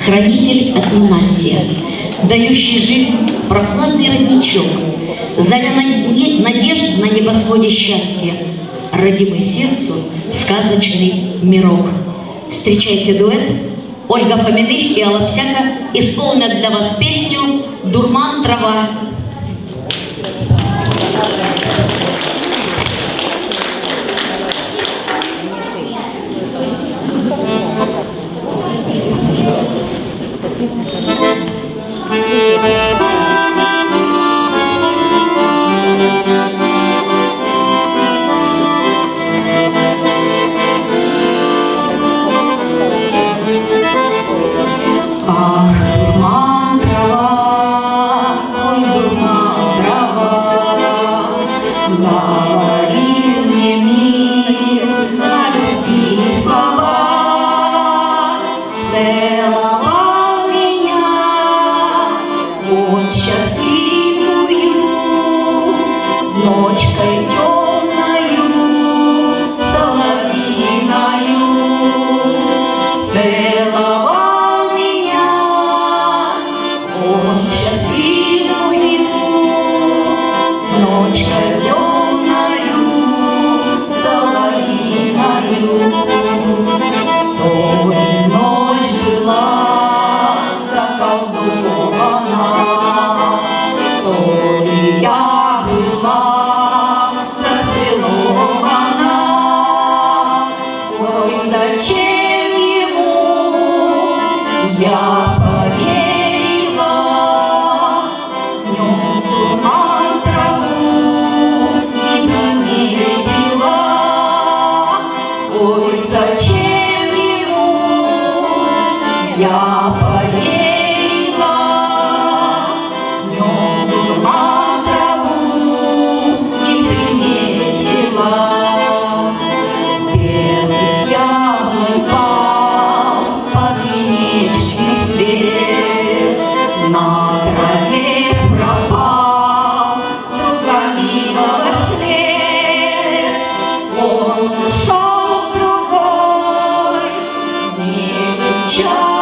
хранитель от ненастья, дающий жизнь прохладный родничок, заря надежд на небосводе счастья, родимый сердцу сказочный мирок. Встречайте дуэт Ольга Фоминых и Алла Псяка исполнят для вас песню «Дурман трава». Целовал меня, он счастливую, ночкой темною, соловьиною. Целовал меня, он счастливую, ночкой темною, соловьиною. Зачем ему я поверила, в нем туман траву и наметила? Ой, зачем ему я поверила, в нем туман траву и приметила? На траве пропал другомилого след. Он ушел другой, не кричал.